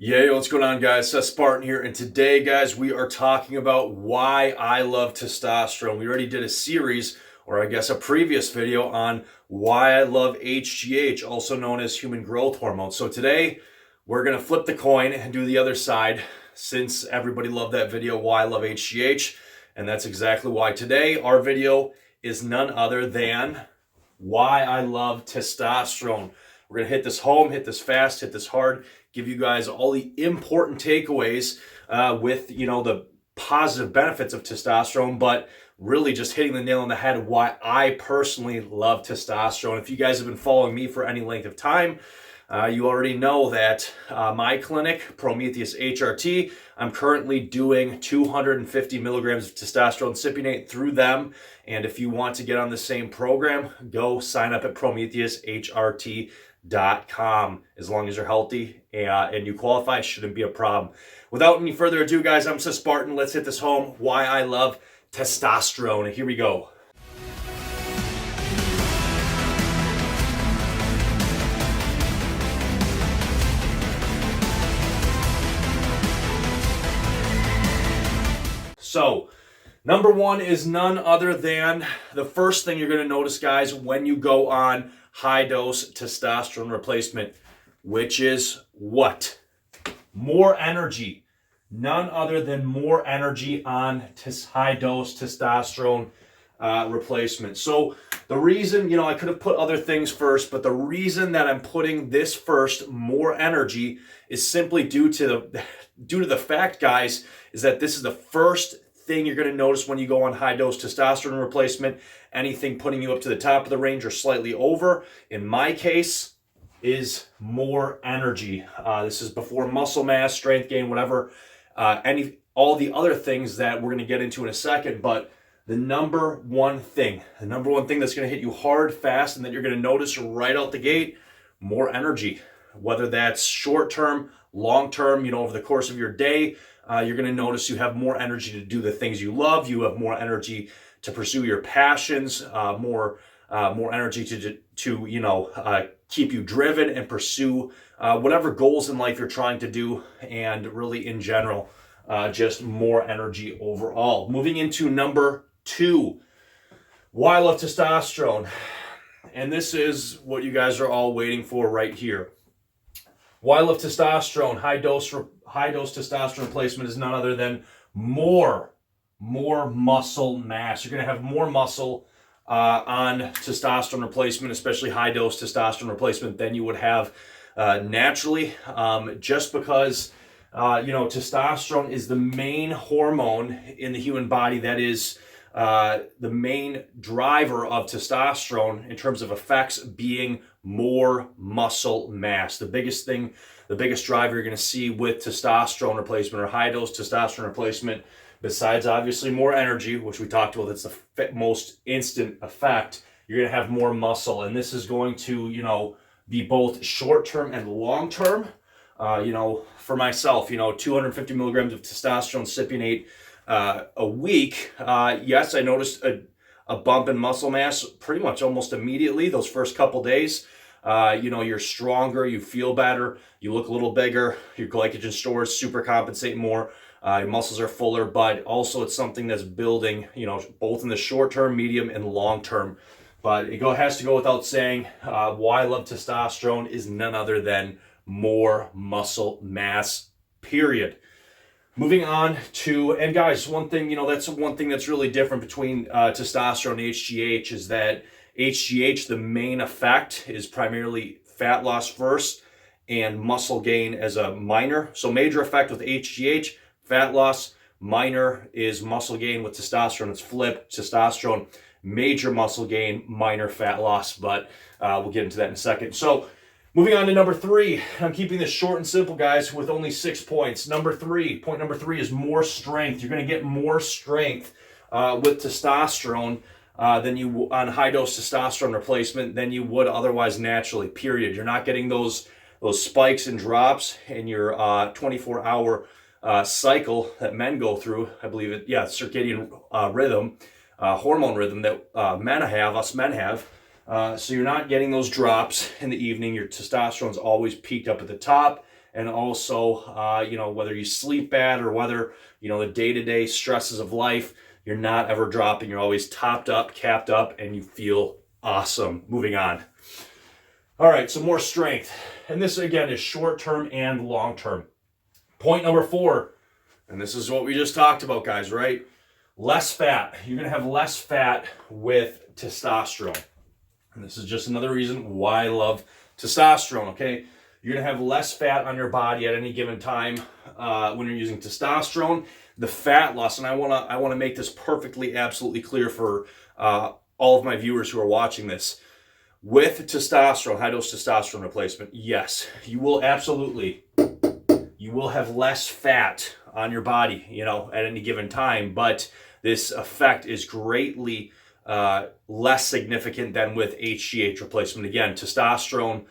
Yeah, what's going on, guys? Seth Spartan here, and today, guys, we are talking about why I love testosterone. We already did a series, or I guess a previous video, on why I love HGH, also known as human growth hormone. So today, we're going to flip the coin and do the other side, since everybody loved that video, why I love HGH, and that's exactly why today our video is none other than why I love testosterone. We're going to hit this home, hit this fast, hit this hard, give you guys all the important takeaways with, the positive benefits of testosterone, but really just hitting the nail on the head of why I personally love testosterone. If you guys have been following me for any length of time, you already know that my clinic, Prometheus HRT, I'm currently doing 250 milligrams of testosterone cypionate through them. And if you want to get on the same program, go sign up at PrometheusHRT.com. As long as you're healthy and you qualify, shouldn't be a problem. Without any further ado, guys, I'm Seth Spartan. Let's hit this home. Why I love testosterone. And here we go. So, number one is none other than the first thing you're going to notice, guys, when you go on high-dose testosterone replacement, which is what? More energy. None other than more energy on high-dose testosterone replacement. So the reason, I could have put other things first, but the reason that I'm putting this first, more energy, is simply due to the fact, guys, is that this is the first thing you're going to notice when you go on high-dose testosterone replacement. Anything putting you up to the top of the range or slightly over, in my case, is more energy. This is before muscle mass, strength gain, whatever, all the other things that we're going to get into in a second. But the number one thing that's going to hit you hard, fast, and that you're going to notice right out the gate, more energy. Whether that's short-term, long-term, over the course of your day, you're going to notice you have more energy to do the things you love. You have more energy to pursue your passions, more energy to keep you driven and pursue whatever goals in life you're trying to do, and really in general, just more energy overall. Moving into number two, why I love testosterone. And this is what you guys are all waiting for right here. Why I love testosterone, high-dose testosterone replacement, is none other than more muscle mass. You're going to have more muscle on testosterone replacement, especially high-dose testosterone replacement, than you would have naturally, just because testosterone is the main hormone in the human body that is the main driver of testosterone in terms of effects being more muscle mass. The biggest driver you're going to see with testosterone replacement or high-dose testosterone replacement, besides obviously more energy, which we talked about, that's the most instant effect, you're going to have more muscle. And this is going to, be both short-term and long-term. For myself, 250 milligrams of testosterone cypionate a week. Yes, I noticed a bump in muscle mass pretty much almost immediately those first couple days. You're stronger, you feel better, you look a little bigger, your glycogen stores super compensate more, your muscles are fuller, but also it's something that's building, both in the short term, medium, and long term. But it has to go without saying, why I love testosterone is none other than more muscle mass, period. Moving on to, and guys, one thing, that's one thing that's really different between testosterone and HGH is that HGH, the main effect is primarily fat loss first and muscle gain as a minor. So major effect with HGH, fat loss. Minor is muscle gain. With testosterone, it's flipped. Testosterone, major muscle gain, minor fat loss. But we'll get into that in a second. So moving on to number three. I'm keeping this short and simple, guys, with only 6 points. Point number three is more strength. You're going to get more strength with testosterone than you on high-dose testosterone replacement than you would otherwise naturally, period. You're not getting those spikes and drops in your 24-hour cycle that men go through. I believe circadian rhythm, hormone rhythm that us men have. So you're not getting those drops in the evening. Your testosterone's always peaked up at the top, and also, whether you sleep bad or whether, the day-to-day stresses of life, you're not ever dropping. You're always topped up, capped up, and you feel awesome. Moving on. All right, so more strength. And this, again, is short-term and long-term. Point number 4, and this is what we just talked about, guys, right? Less fat. You're going to have less fat with testosterone. And this is just another reason why I love testosterone, okay? You're going to have less fat on your body at any given time when you're using testosterone. The fat loss, and I want to make this perfectly, absolutely clear for all of my viewers who are watching this. With testosterone, high-dose testosterone replacement, yes, you will have less fat on your body, at any given time, but this effect is greatly less significant than with HGH replacement. Again, testosterone,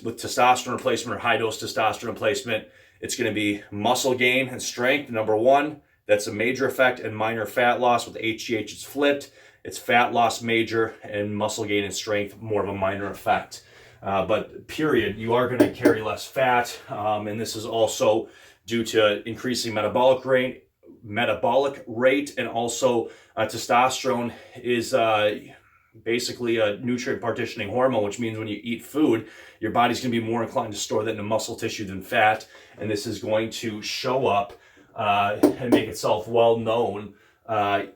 with testosterone replacement or high-dose testosterone replacement, it's going to be muscle gain and strength, number 1. That's a major effect, and minor fat loss. With HGH, it's flipped. It's fat loss major and muscle gain and strength more of a minor effect. But period, you are going to carry less fat, and this is also due to increasing metabolic rate, and also testosterone is basically a nutrient partitioning hormone, which means when you eat food, your body's going to be more inclined to store that into muscle tissue than fat, and this is going to show up and make itself well known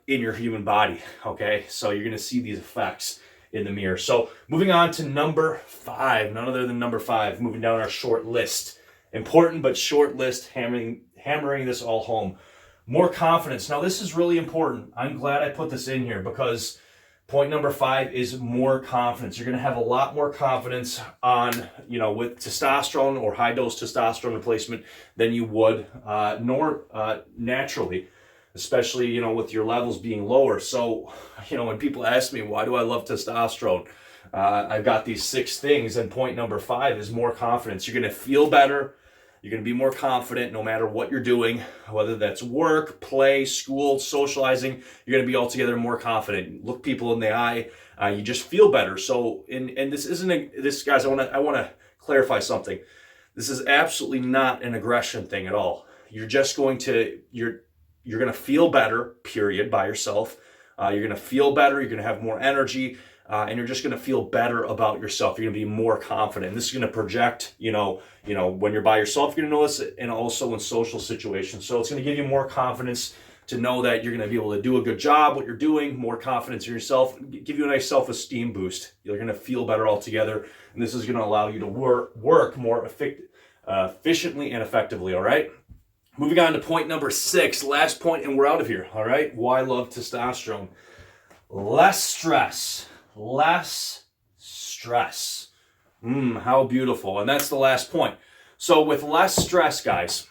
in your human body. Okay, so you're going to see these effects in the mirror. So moving on to number 5, none other than number 5, moving down our short list. Important but short list, hammering this all home. More confidence. Now this is really important. I'm glad I put this in here because point number 5 is more confidence. You're going to have a lot more confidence on, with testosterone or high-dose testosterone replacement than you would naturally, especially, with your levels being lower. So, when people ask me, why do I love testosterone? I've got these 6 things, and point number 5 is more confidence. You're going to feel better. You're going to be more confident no matter what you're doing, whether that's work, play, school, socializing. You're going to be altogether more confident. Look people in the eye. You just feel better. So, and this isn't this, guys. I want to clarify something. This is absolutely not an aggression thing at all. You're just going to you're going to feel better. Period. By yourself. You're going to feel better. You're going to have more energy. And you're just going to feel better about yourself. You're going to be more confident. And this is going to project, when you're by yourself, you're going to notice it, and also in social situations. So it's going to give you more confidence to know that you're going to be able to do a good job, what you're doing, more confidence in yourself, give you a nice self-esteem boost. You're going to feel better altogether. And this is going to allow you to work more efficiently and effectively, all right? Moving on to point number 6, last point, and we're out of here, all right? Why love testosterone? Less stress. How beautiful. And that's the last point. So with less stress, guys,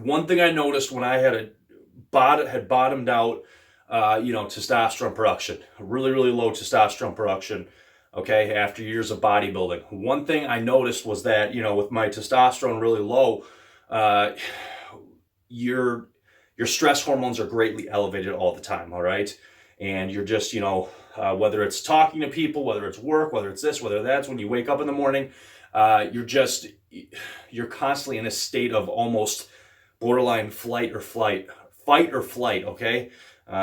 one thing I noticed when I had bottomed out, testosterone production, really, really low testosterone production, okay, after years of bodybuilding. One thing I noticed was that, with my testosterone really low, your stress hormones are greatly elevated all the time, all right? And you're just, whether it's talking to people, whether it's work, whether it's this, whether that's when you wake up in the morning, you're constantly in a state of almost borderline fight or flight, okay?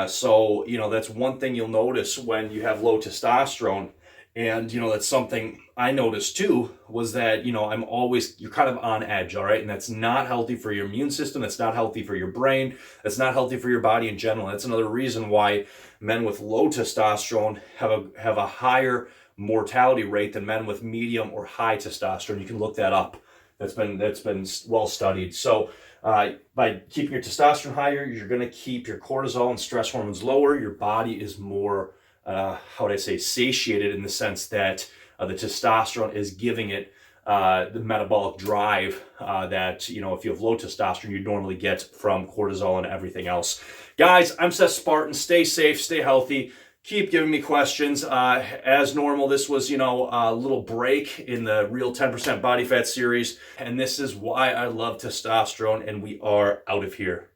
So, that's one thing you'll notice when you have low testosterone. And, that's something I noticed too, was that, you're kind of on edge, all right? And that's not healthy for your immune system. That's not healthy for your brain. That's not healthy for your body in general. That's another reason why men with low testosterone have a higher mortality rate than men with medium or high testosterone. You can look that up. That's been well studied. So by keeping your testosterone higher, you're going to keep your cortisol and stress hormones lower. Your body is more satiated, in the sense that the testosterone is giving it the metabolic drive that, if you have low testosterone, you normally get from cortisol and everything else. Guys, I'm Seth Spartan. Stay safe, stay healthy. Keep giving me questions. As normal, this was, a little break in the Real 10% Body Fat series. And this is why I love testosterone, and we are out of here.